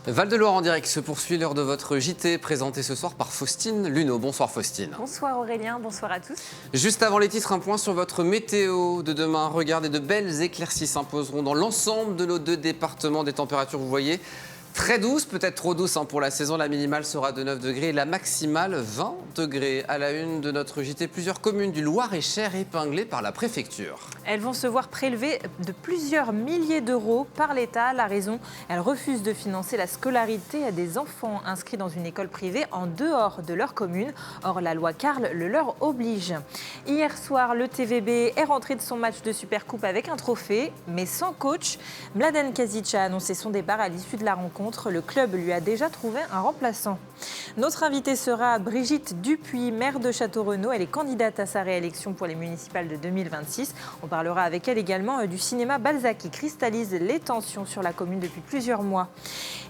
Val-de-Loire en direct se poursuit, l'heure de votre JT présenté ce soir par Faustine Luneau. Bonsoir Faustine. Bonsoir Aurélien, bonsoir à tous. Juste avant les titres, un point sur votre météo de demain. Regardez, de belles éclaircies s'imposeront dans l'ensemble de nos 2 départements. Des températures, vous voyez, très douces, peut-être trop douces pour la saison. La minimale sera de 9 degrés et la maximale 20 degrés. À la une de notre JT, plusieurs communes du Loir-et-Cher épinglées par la préfecture. Elles vont se voir prélever de plusieurs milliers d'euros par l'État. La raison, elles refusent de financer la scolarité des enfants inscrits dans une école privée en dehors de leur commune. Or, la loi Carle le leur oblige. Hier soir, le TVB est rentré de son match de Supercoupe avec un trophée, mais sans coach. Mladen Kasic a annoncé son départ à l'issue de la rencontre. Le club lui a déjà trouvé un remplaçant. Notre invitée sera Brigitte Dupuis, maire de Château-Renaud. Elle est candidate à sa réélection pour les municipales de 2026. On parlera avec elle également du cinéma Balzac qui cristallise les tensions sur la commune depuis plusieurs mois.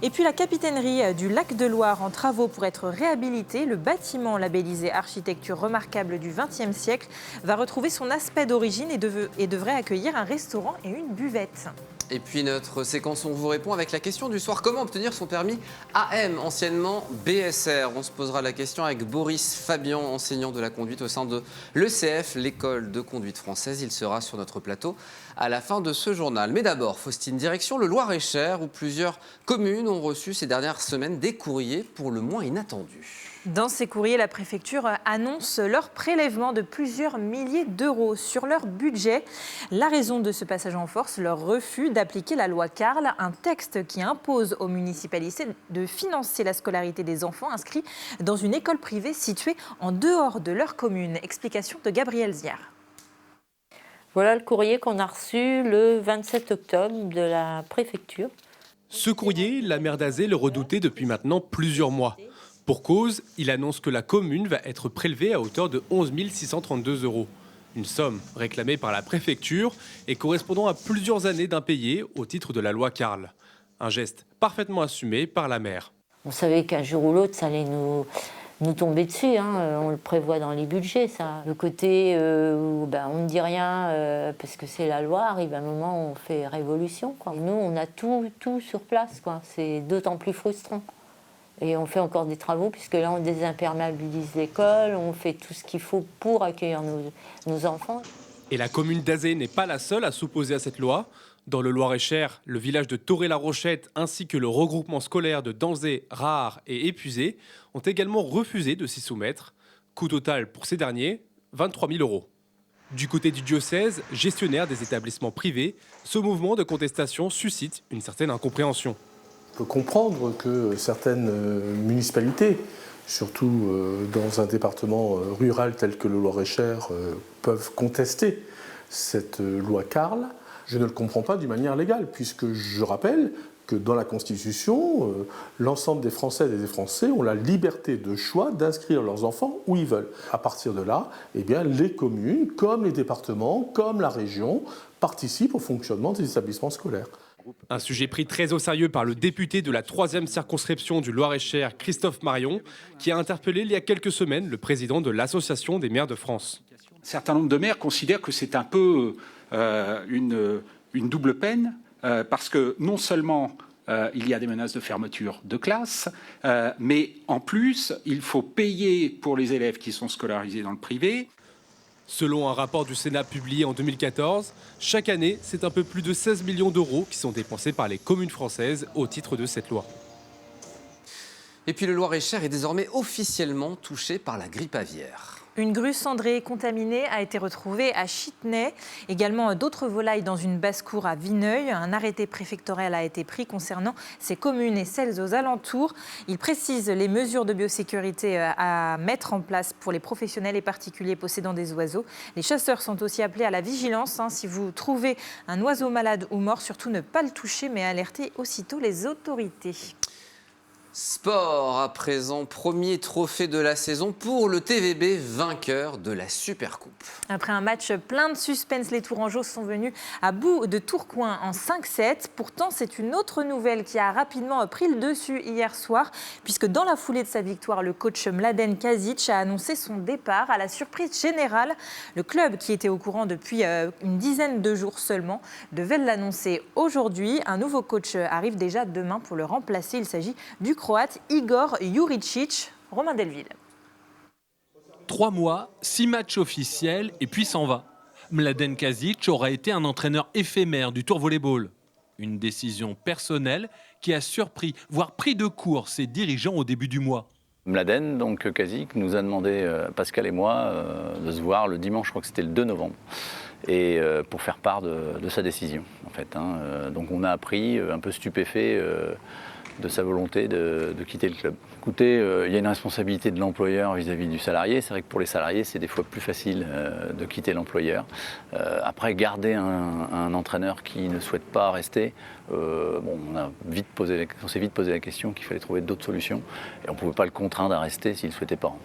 Et puis la capitainerie du Lac de Loire en travaux pour être réhabilité. Le bâtiment labellisé architecture remarquable du XXe siècle va retrouver son aspect d'origine et devrait accueillir un restaurant et une buvette. Et puis notre séquence, on vous répond avec la question du soir. Comment obtenir son permis AM, anciennement BSR? On se posera la question avec Boris Fabian, enseignant de la conduite au sein de l'ECF, l'école de conduite française. Il sera sur notre plateau à la fin de ce journal. Mais d'abord, Faustine, direction le Loir-et-Cher, où plusieurs communes ont reçu ces dernières semaines des courriers pour le moins inattendus. Dans ces courriers, la préfecture annonce leur prélèvement de plusieurs milliers d'euros sur leur budget. La raison de ce passage en force, leur refus d'appliquer la loi Carle, un texte qui impose aux municipalités de financer la scolarité des enfants inscrits dans une école privée située en dehors de leur commune. Explication de Gabriel Ziard. Voilà le courrier qu'on a reçu le 27 octobre de la préfecture. Ce courrier, la maire d'Azé le redoutait depuis maintenant plusieurs mois. Pour cause, il annonce que la commune va être prélevée à hauteur de 11 632 €. Une somme réclamée par la préfecture et correspondant à plusieurs années d'impayés au titre de la loi Carle. Un geste parfaitement assumé par la maire. On savait qu'un jour ou l'autre, ça allait nous tomber dessus. On le prévoit dans les budgets, ça. Le côté où on ne dit rien parce que c'est la loi, arrive un moment où on fait révolution, quoi. Et nous, on a tout sur place, quoi. C'est d'autant plus frustrant. Et on fait encore des travaux, puisque là, on désimperméabilise l'école, on fait tout ce qu'il faut pour accueillir nos enfants. Et la commune d'Azé n'est pas la seule à s'opposer à cette loi. Dans le Loir-et-Cher, le village de Toré-la-Rochette ainsi que le regroupement scolaire de Danzé, Rahar et Épuisé ont également refusé de s'y soumettre. Coût total pour ces derniers, 23 000 €. Du côté du diocèse, gestionnaire des établissements privés, ce mouvement de contestation suscite une certaine incompréhension. On peut comprendre que certaines municipalités, surtout dans un département rural tel que le Loir-et-Cher, peuvent contester cette loi Carle. Je ne le comprends pas d'une manière légale, puisque je rappelle que dans la Constitution, l'ensemble des Françaises et des Français ont la liberté de choix d'inscrire leurs enfants où ils veulent. À partir de là, les communes, comme les départements, comme la région, participent au fonctionnement des établissements scolaires. Un sujet pris très au sérieux par le député de la 3e circonscription du Loir-et-Cher, Christophe Marion, qui a interpellé il y a quelques semaines le président de l'Association des maires de France. Un certain nombre de maires considèrent que c'est un peu une double peine, parce que non seulement il y a des menaces de fermeture de classe, mais en plus, il faut payer pour les élèves qui sont scolarisés dans le privé. Selon un rapport du Sénat publié en 2014, chaque année, c'est un peu plus de 16 millions d'euros qui sont dépensés par les communes françaises au titre de cette loi. Et puis le Loir-et-Cher est désormais officiellement touché par la grippe aviaire. Une grue cendrée contaminée a été retrouvée à Chitenay. Également d'autres volailles dans une basse-cour à Vineuil. Un arrêté préfectoral a été pris concernant ces communes et celles aux alentours. Il précise les mesures de biosécurité à mettre en place pour les professionnels et particuliers possédant des oiseaux. Les chasseurs sont aussi appelés à la vigilance. Si vous trouvez un oiseau malade ou mort, surtout ne pas le toucher mais alerter aussitôt les autorités. Sport à présent, premier trophée de la saison pour le TVB, vainqueur de la Supercoupe. Après un match plein de suspense, les Tourangeaux sont venus à bout de Tourcoing en 5-7. Pourtant, c'est une autre nouvelle qui a rapidement pris le dessus hier soir, puisque dans la foulée de sa victoire, le coach Mladen Kazic a annoncé son départ à la surprise générale. Le club, qui était au courant depuis une dizaine de jours seulement, devait l'annoncer aujourd'hui. Un nouveau coach arrive déjà demain pour le remplacer. Il s'agit du Croate Igor Juricic. Romain Delville. 3 mois, 6 matchs officiels et puis s'en va. Mladen Kazic aura été un entraîneur éphémère du Tour Volleyball. Une décision personnelle qui a surpris, voire pris de court ses dirigeants au début du mois. Mladen, donc Kazic, nous a demandé, Pascal et moi, de se voir le dimanche, je crois que c'était le 2 novembre, et pour faire part de sa décision, en fait. Donc on a appris, un peu stupéfait, de sa volonté de quitter le club. Écoutez, il y a une responsabilité de l'employeur vis-à-vis du salarié. C'est vrai que pour les salariés, c'est des fois plus facile de quitter l'employeur. Après, garder un entraîneur qui ne souhaite pas rester, on s'est vite posé la question qu'il fallait trouver d'autres solutions. Et on ne pouvait pas le contraindre à rester s'il ne souhaitait pas.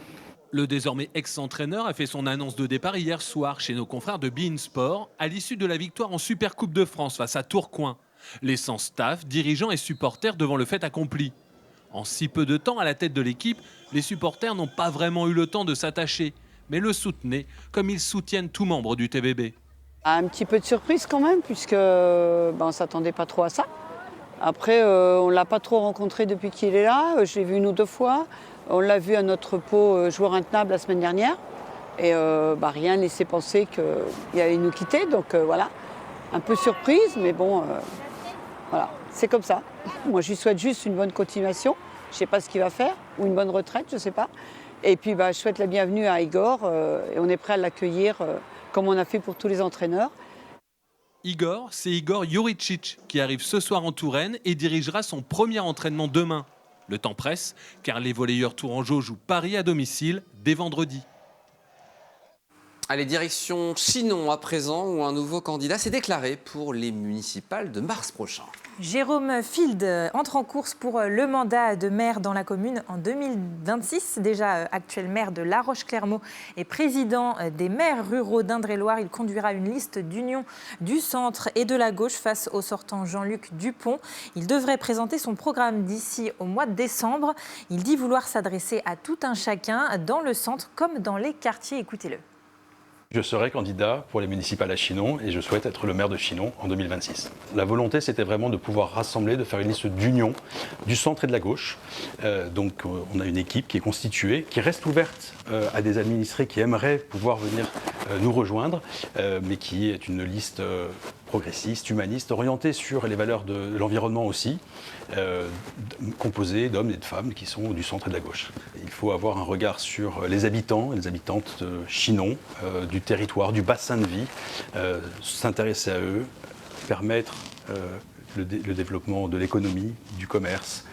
Le désormais ex-entraîneur a fait son annonce de départ hier soir chez nos confrères de beIN Sport à l'issue de la victoire en Supercoupe de France face à Tourcoing, laissant staff, dirigeants et supporters devant le fait accompli. En si peu de temps à la tête de l'équipe, les supporters n'ont pas vraiment eu le temps de s'attacher, mais le soutenaient comme ils soutiennent tout membre du TVB. Un petit peu de surprise quand même, puisque on ne s'attendait pas trop à ça. Après, on ne l'a pas trop rencontré depuis qu'il est là. Je l'ai vu 1 ou 2 fois. On l'a vu à notre pot joueur intenable la semaine dernière. Et rien ne laissait penser qu'il allait nous quitter. Donc voilà, un peu surprise, mais bon, voilà, c'est comme ça. Moi, je lui souhaite juste une bonne continuation. Je ne sais pas ce qu'il va faire, ou une bonne retraite, je ne sais pas. Et puis, je souhaite la bienvenue à Igor. Et on est prêt à l'accueillir comme on a fait pour tous les entraîneurs. Igor, c'est Igor Juricic qui arrive ce soir en Touraine et dirigera son premier entraînement demain. Le temps presse, car les volleyeurs tourangeaux jouent Paris à domicile dès vendredi. Allez, direction Chinon à présent, où un nouveau candidat s'est déclaré pour les municipales de mars prochain. Jérôme Field entre en course pour le mandat de maire dans la commune en 2026. Déjà actuel maire de La Roche-Clermault et président des maires ruraux d'Indre-et-Loire, il conduira une liste d'union du centre et de la gauche face au sortant Jean-Luc Dupont. Il devrait présenter son programme d'ici au mois de décembre. Il dit vouloir s'adresser à tout un chacun dans le centre comme dans les quartiers. Écoutez-le. Je serai candidat pour les municipales à Chinon et je souhaite être le maire de Chinon en 2026. La volonté, c'était vraiment de pouvoir rassembler, de faire une liste d'union du centre et de la gauche. Donc on a une équipe qui est constituée, qui reste ouverte à des administrés qui aimeraient pouvoir venir nous rejoindre, mais qui est une liste progressiste, humaniste, orientée sur les valeurs de l'environnement aussi, composée d'hommes et de femmes qui sont du centre et de la gauche. Il faut avoir un regard sur les habitants et les habitantes de Chinon, du territoire, du bassin de vie, s'intéresser à eux, permettre le développement de l'économie, du commerce,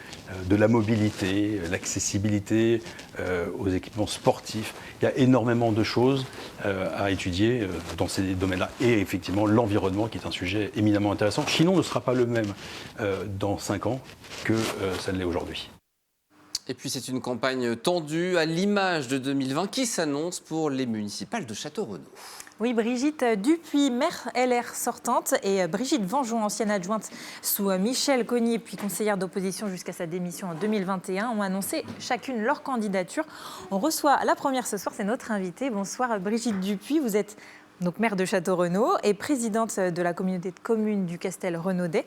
de la mobilité, l'accessibilité aux équipements sportifs. Il y a énormément de choses à étudier dans ces domaines-là. Et effectivement, l'environnement qui est un sujet éminemment intéressant. Chinon ne sera pas le même dans 5 ans que ça ne l'est aujourd'hui. Et puis c'est une campagne tendue à l'image de 2020 qui s'annonce pour les municipales de Châteaurenaud. Oui, Brigitte Dupuis, maire LR sortante, et Brigitte Vengeon, ancienne adjointe sous Michel Cognier, puis conseillère d'opposition jusqu'à sa démission en 2021, ont annoncé chacune leur candidature. On reçoit la première ce soir, c'est notre invitée. Bonsoir Brigitte Dupuis, vous êtes donc maire de Châteaurenaud et présidente de la communauté de communes du Castel Renaudet.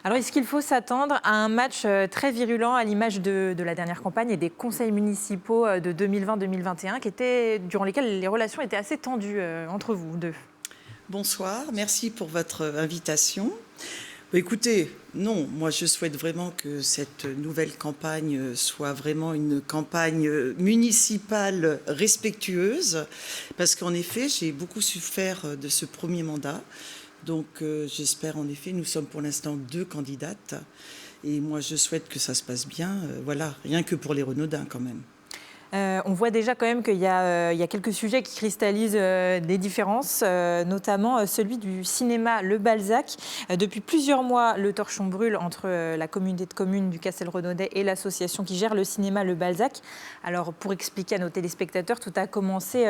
Alors, est-ce qu'il faut s'attendre à un match très virulent à l'image de la dernière campagne et des conseils municipaux de 2020-2021 durant lesquels les relations étaient assez tendues entre vous deux? Bonsoir, merci pour votre invitation. Écoutez, non, moi je souhaite vraiment que cette nouvelle campagne soit vraiment une campagne municipale respectueuse, parce qu'en effet, j'ai beaucoup souffert de ce premier mandat. Donc j'espère en effet, nous sommes pour l'instant 2 candidates et moi je souhaite que ça se passe bien, voilà, rien que pour les Renaudins quand même. On voit déjà quand même qu'il y a quelques sujets qui cristallisent des différences, notamment celui du cinéma Le Balzac. Depuis plusieurs mois, le torchon brûle entre la communauté de communes du Castel-Renaudet et l'association qui gère le cinéma Le Balzac. Alors, pour expliquer à nos téléspectateurs, tout a commencé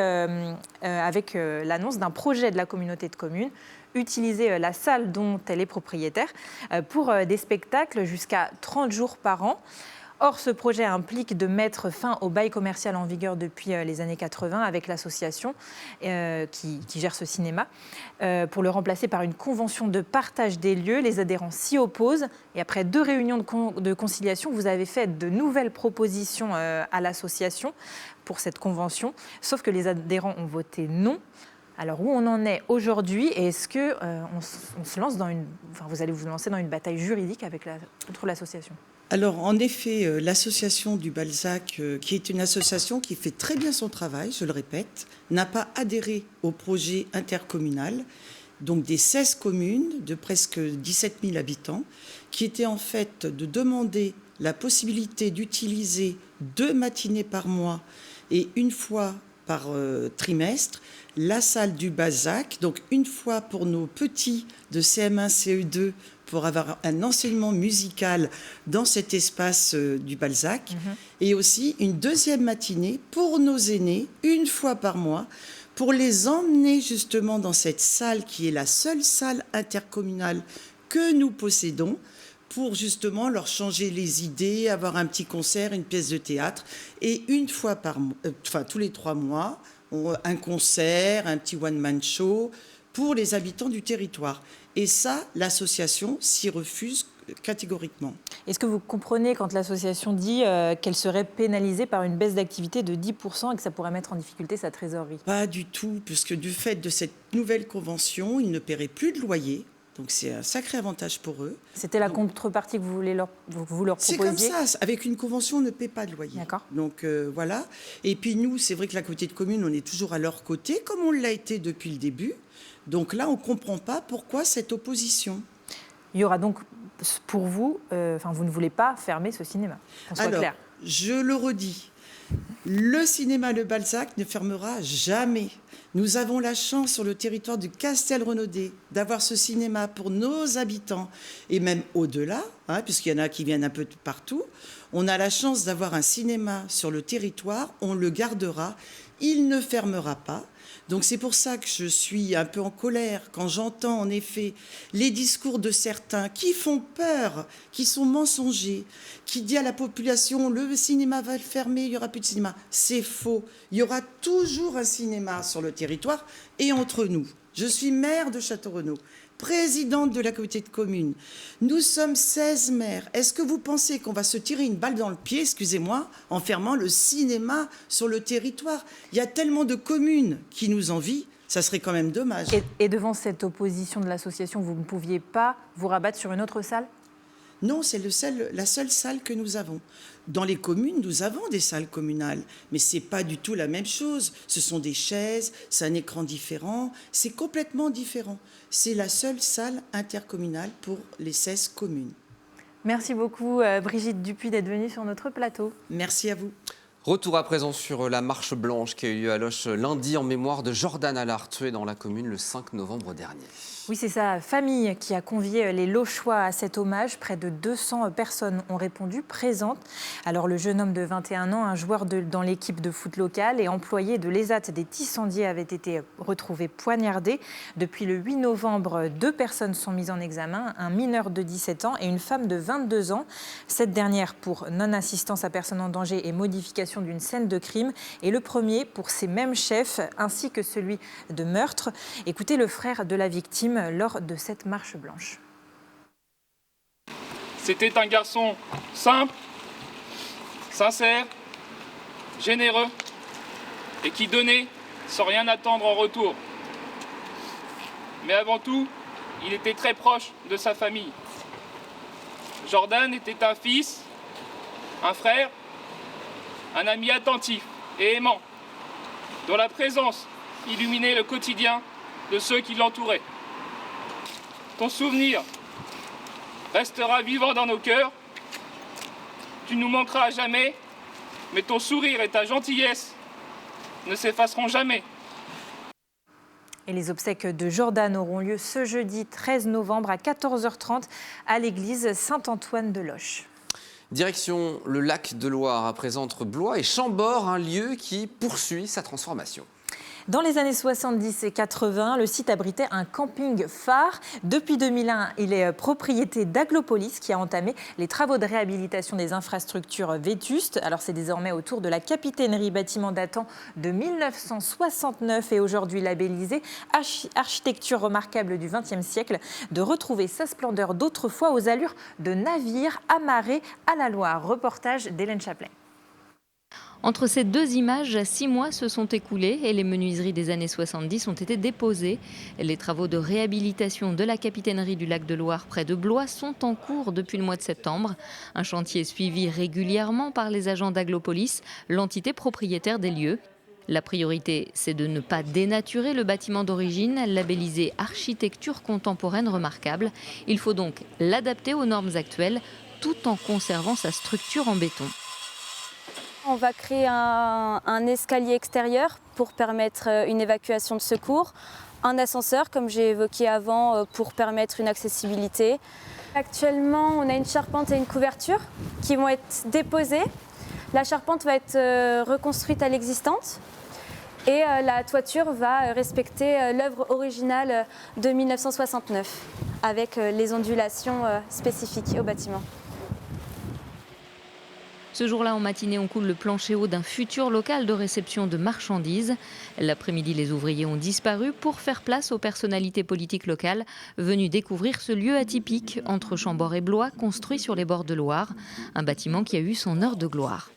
avec l'annonce d'un projet de la communauté de communes, utiliser la salle dont elle est propriétaire pour des spectacles jusqu'à 30 jours par an. Or, ce projet implique de mettre fin au bail commercial en vigueur depuis les années 80 avec l'association qui gère ce cinéma, pour le remplacer par une convention de partage des lieux. Les adhérents s'y opposent et après 2 réunions de conciliation, vous avez fait de nouvelles propositions à l'association pour cette convention, sauf que les adhérents ont voté non. Alors, où on en est aujourd'hui et est-ce que on se lance vous allez vous lancer dans une bataille juridique contre l'association ? Alors, en effet, l'association du Balzac, qui est une association qui fait très bien son travail, je le répète, n'a pas adhéré au projet intercommunal, donc des 16 communes de presque 17 000 habitants, qui était en fait de demander la possibilité d'utiliser 2 matinées par mois et 1 fois par trimestre la salle du Balzac, donc 1 fois pour nos petits de CM1, CE2, pour avoir un enseignement musical dans cet espace du Balzac, et aussi une 2e matinée pour nos aînés, 1 fois par mois, pour les emmener justement dans cette salle qui est la seule salle intercommunale que nous possédons, pour justement leur changer les idées, avoir un petit concert, une pièce de théâtre, et 1 fois tous les 3 mois, un concert, un petit one-man show pour les habitants du territoire. Et ça, l'association s'y refuse catégoriquement. Est-ce que vous comprenez quand l'association dit qu'elle serait pénalisée par une baisse d'activité de 10% et que ça pourrait mettre en difficulté sa trésorerie ? Pas du tout, puisque du fait de cette nouvelle convention, ils ne paieraient plus de loyer. Donc c'est un sacré avantage pour eux. C'était la contrepartie que vous leur proposiez ? C'est comme ça, avec une convention, on ne paie pas de loyer. D'accord. Donc voilà. Et puis nous, c'est vrai que la communauté de communes, on est toujours à leur côté, comme on l'a été depuis le début. Donc là, on ne comprend pas pourquoi cette opposition. Il y aura donc, pour vous, vous ne voulez pas fermer ce cinéma, qu'on soit clair. Je le redis, le cinéma Le Balzac ne fermera jamais. Nous avons la chance sur le territoire du Castel-Renaudet d'avoir ce cinéma pour nos habitants et même au-delà, puisqu'il y en a qui viennent un peu de partout. On a la chance d'avoir un cinéma sur le territoire, on le gardera, il ne fermera pas. Donc c'est pour ça que je suis un peu en colère quand j'entends en effet les discours de certains qui font peur, qui sont mensongers, qui disent à la population le cinéma va le fermer, il n'y aura plus de cinéma. C'est faux. Il y aura toujours un cinéma sur le territoire et entre nous. Je suis maire de Châteaurenaud, présidente de la communauté de communes. Nous sommes 16 maires. Est-ce que vous pensez qu'on va se tirer une balle dans le pied, excusez-moi, en fermant le cinéma sur le territoire ? Il y a tellement de communes qui nous envient, ça serait quand même dommage. Et devant cette opposition de l'association, vous ne pouviez pas vous rabattre sur une autre salle ? Non, c'est la seule salle que nous avons. Dans les communes, nous avons des salles communales, mais ce n'est pas du tout la même chose. Ce sont des chaises, c'est un écran différent, c'est complètement différent. C'est la seule salle intercommunale pour les 16 communes. Merci beaucoup Brigitte Dupuis d'être venue sur notre plateau. Merci à vous. Retour à présent sur la marche blanche qui a eu lieu à Loches lundi en mémoire de Jordan Allard, tué dans la commune le 5 novembre dernier. Oui, c'est sa famille qui a convié les Lochois à cet hommage. Près de 200 personnes ont répondu présentes. Alors le jeune homme de 21 ans, un joueur dans l'équipe de foot locale et employé de l'ESAT des Tissandiers, avait été retrouvé poignardé. Depuis le 8 novembre, 2 personnes sont mises en examen, un mineur de 17 ans et une femme de 22 ans. Cette dernière pour non-assistance à personne en danger et modification d'une scène de crime. Et le premier pour ces mêmes chefs ainsi que celui de meurtre. Écoutez le frère de la victime lors de cette marche blanche. C'était un garçon simple, sincère, généreux et qui donnait sans rien attendre en retour. Mais avant tout, il était très proche de sa famille. Jordan était un fils, un frère, un ami attentif et aimant, dont la présence illuminait le quotidien de ceux qui l'entouraient. Ton souvenir restera vivant dans nos cœurs. Tu nous manqueras à jamais mais ton sourire et ta gentillesse ne s'effaceront jamais. Et les obsèques de Jordan auront lieu ce jeudi 13 novembre à 14h30 à l'église Saint-Antoine de Loches. Direction le lac de Loire, à présent entre Blois et Chambord, un lieu qui poursuit sa transformation. Dans les années 70 et 80, le site abritait un camping phare. Depuis 2001, il est propriété d'Aglopolis qui a entamé les travaux de réhabilitation des infrastructures vétustes. Alors c'est désormais au tour de la capitainerie, bâtiment datant de 1969 et aujourd'hui labellisé architecture remarquable du XXe siècle, de retrouver sa splendeur d'autrefois aux allures de navire amarré à la Loire. Reportage d'Hélène Chaplet. Entre ces deux images, 6 mois se sont écoulés et les menuiseries des années 70 ont été déposées. Les travaux de réhabilitation de la capitainerie du lac de Loire près de Blois sont en cours depuis le mois de septembre. Un chantier suivi régulièrement par les agents d'Aglopolis, l'entité propriétaire des lieux. La priorité, c'est de ne pas dénaturer le bâtiment d'origine, labellisé architecture contemporaine remarquable. Il faut donc l'adapter aux normes actuelles tout en conservant sa structure en béton. On va créer un escalier extérieur pour permettre une évacuation de secours, un ascenseur comme j'ai évoqué avant pour permettre une accessibilité. Actuellement, on a une charpente et une couverture qui vont être déposées. La charpente va être reconstruite à l'existante et la toiture va respecter l'œuvre originale de 1969 avec les ondulations spécifiques au bâtiment. Ce jour-là, en matinée, on coule le plancher haut d'un futur local de réception de marchandises. L'après-midi, les ouvriers ont disparu pour faire place aux personnalités politiques locales venues découvrir ce lieu atypique entre Chambord et Blois, construit sur les bords de Loire. Un bâtiment qui a eu son heure de gloire.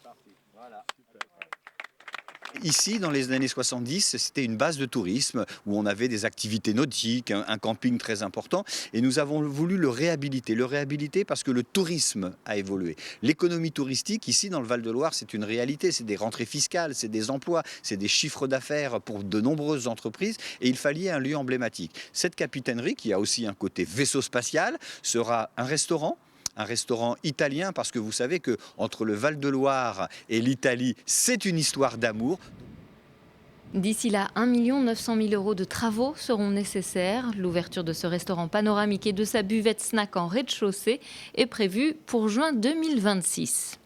Ici, dans les années 70, c'était une base de tourisme où on avait des activités nautiques, un camping très important. Et nous avons voulu le réhabiliter. Le réhabiliter parce que le tourisme a évolué. L'économie touristique, ici, dans le Val-de-Loire, c'est une réalité. C'est des rentrées fiscales, c'est des emplois, c'est des chiffres d'affaires pour de nombreuses entreprises. Et il fallait un lieu emblématique. Cette capitainerie, qui a aussi un côté vaisseau spatial, sera un restaurant italien, parce que vous savez que entre le Val-de-Loire et l'Italie, c'est une histoire d'amour. D'ici là, 1 900 000 € de travaux seront nécessaires. L'ouverture de ce restaurant panoramique et de sa buvette snack en rez-de-chaussée est prévue pour juin 2026.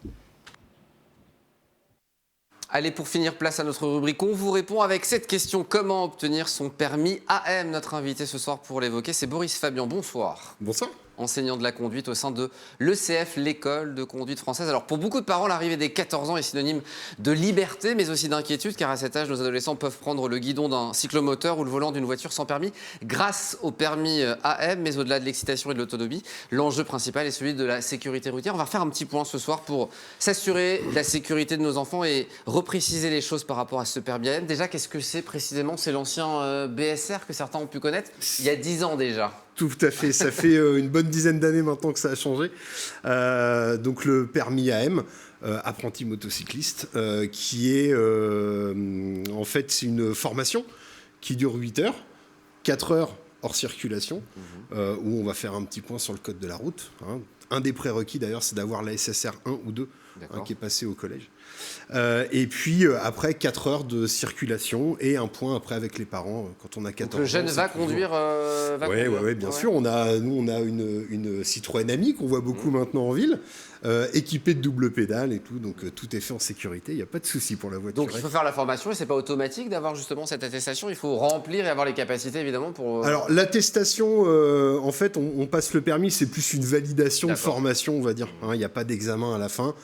Allez, pour finir, place à notre rubrique. On vous répond avec cette question. Comment obtenir son permis AM? Notre invité ce soir pour l'évoquer, c'est Boris Fabian. Bonsoir. Bonsoir. Enseignant de la conduite au sein de l'ECF, l'école de conduite française. Alors pour beaucoup de parents, l'arrivée des 14 ans est synonyme de liberté, mais aussi d'inquiétude, car à cet âge, nos adolescents peuvent prendre le guidon d'un cyclomoteur ou le volant d'une voiture sans permis grâce au permis AM. Mais au-delà de l'excitation et de l'autonomie, l'enjeu principal est celui de la sécurité routière. On va faire un petit point ce soir pour s'assurer de la sécurité de nos enfants et repréciser les choses par rapport à ce permis AM. Déjà, qu'est-ce que c'est précisément? C'est l'ancien BSR que certains ont pu connaître il y a 10 ans déjà. Tout à fait, ça fait une bonne dizaine d'années maintenant que ça a changé. Donc le permis AM, apprenti motocycliste, qui est en fait c'est une formation qui dure 8 heures, 4 heures hors circulation, où on va faire un petit point sur le code de la route. Hein. Un des prérequis d'ailleurs, c'est d'avoir la SSR 1 ou 2 qui est passé au collège. Et puis après 4 heures de circulation et un point après avec les parents quand on a 14 ans. Donc le jeune va conduire. Oui, bien sûr. On a une Citroën Ami qu'on voit beaucoup maintenant en ville, équipée de double pédale et tout. Donc tout est fait en sécurité. Il n'y a pas de souci pour la voiture. Donc il faut faire la formation et c'est pas automatique d'avoir justement cette attestation. Il faut remplir et avoir les capacités évidemment pour. Alors l'attestation, en fait, on passe le permis. C'est plus une validation de formation, on va dire. Il n'y a pas d'examen à la fin.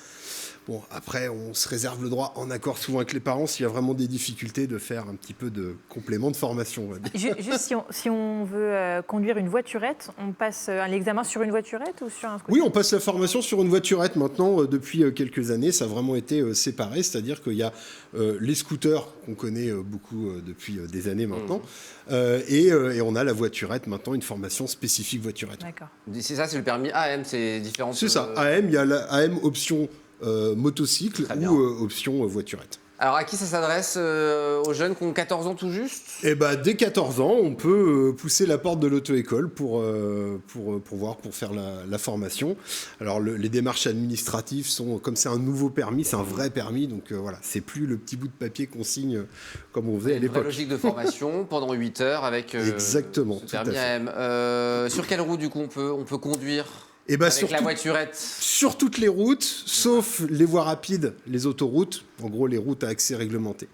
Bon, après, on se réserve le droit, en accord souvent avec les parents, s'il y a vraiment des difficultés, de faire un petit peu de complément de formation. On va dire. Juste si on veut conduire une voiturette, on passe l'examen sur une voiturette ou sur un scooter? Oui, on passe la formation sur une voiturette maintenant. Depuis quelques années, ça a vraiment été séparé. C'est-à-dire qu'il y a les scooters qu'on connaît beaucoup depuis des années maintenant. Et on a la voiturette maintenant, une formation spécifique voiturette. D'accord. C'est ça, c'est le permis AM, c'est différent. C'est ça, AM, il y a la AM option motocycle ou option voiturette. Alors à qui ça s'adresse? Aux jeunes qui ont 14 ans tout juste? Eh ben, dès 14 ans, on peut pousser la porte de l'auto-école pour faire la formation. Alors les démarches administratives sont, comme c'est un nouveau permis, c'est un vrai permis, donc voilà, c'est plus le petit bout de papier qu'on signe comme on faisait à l'époque. La logique de formation pendant 8 heures avec exactement, ce permis AM. Sur quelle route du coup on peut conduire? Et bah avec la voiturette. Sur toutes les routes, sauf les voies rapides, les autoroutes, en gros les routes à accès réglementé.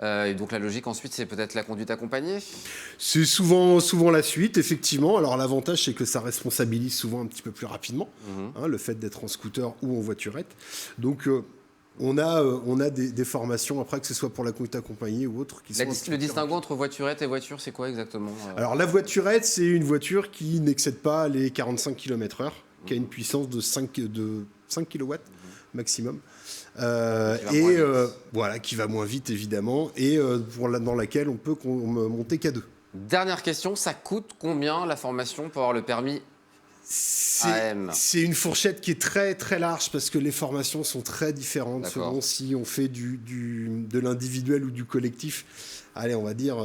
Et donc la logique ensuite, c'est peut-être la conduite accompagnée? C'est souvent la suite, effectivement. Alors l'avantage, c'est que ça responsabilise souvent un petit peu plus rapidement, le fait d'être en scooter ou en voiturette. Donc on a des formations après, que ce soit pour la conduite accompagnée ou autre. Le distinguo entre voiturette et voiture, c'est quoi exactement? Alors la voiturette, c'est une voiture qui n'excède pas les 45 km/h, qui a une puissance de 5 kW maximum. Voilà, qui va moins vite évidemment, et dans laquelle on peut monter qu'à 2. Dernière question, ça coûte combien la formation pour avoir le permis AM? C'est une fourchette qui est très très large parce que les formations sont très différentes selon si on fait de l'individuel ou du collectif. Allez, on va dire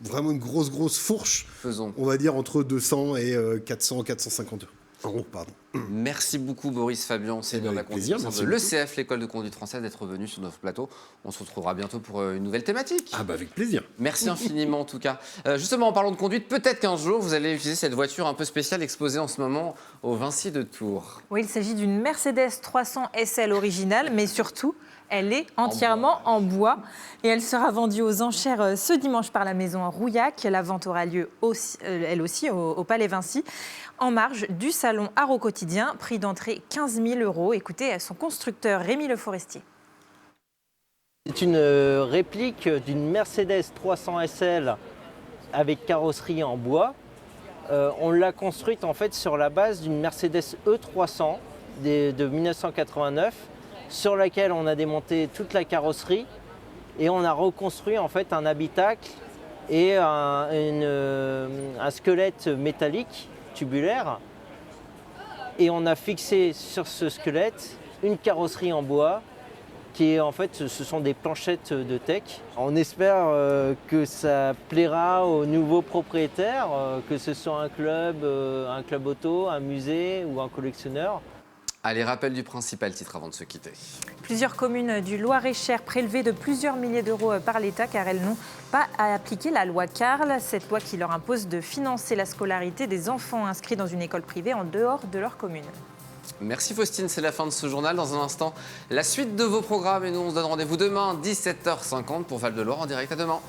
vraiment une grosse fourche. Faisons. On va dire entre 200 et 450 euros. Pardon. Merci beaucoup Boris Fabian, senior de la conduite de l'ECF, l'école de conduite française, d'être venu sur notre plateau. On se retrouvera bientôt pour une nouvelle thématique. Ah bah avec plaisir. Merci infiniment en tout cas. Justement en parlant de conduite, peut-être qu'un jour vous allez utiliser cette voiture un peu spéciale exposée en ce moment au Vinci de Tours. Oui, il s'agit d'une Mercedes 300 SL originale, mais surtout, elle est entièrement en bois et elle sera vendue aux enchères ce dimanche par la maison Rouillac. La vente aura lieu aussi, elle aussi au Palais Vinci, en marge du salon Art au quotidien. Prix d'entrée 15 000 €. Écoutez son constructeur Rémi Le Forestier. C'est une réplique d'une Mercedes 300 SL avec carrosserie en bois. On l'a construite en fait sur la base d'une Mercedes E300 de 1989, sur laquelle on a démonté toute la carrosserie et on a reconstruit en fait un habitacle et un squelette métallique tubulaire, et on a fixé sur ce squelette une carrosserie en bois qui est en fait, ce sont des planchettes de tech. On espère que ça plaira aux nouveaux propriétaires, que ce soit un club auto, un musée ou un collectionneur. Allez, rappel du principal titre avant de se quitter. Plusieurs communes du Loir-et-Cher prélevées de plusieurs milliers d'euros par l'État car elles n'ont pas appliqué la loi Carle, cette loi qui leur impose de financer la scolarité des enfants inscrits dans une école privée en dehors de leur commune. Merci Faustine, c'est la fin de ce journal. Dans un instant, la suite de vos programmes et nous on se donne rendez-vous demain 17h50 pour Val de Loire en direct. À demain.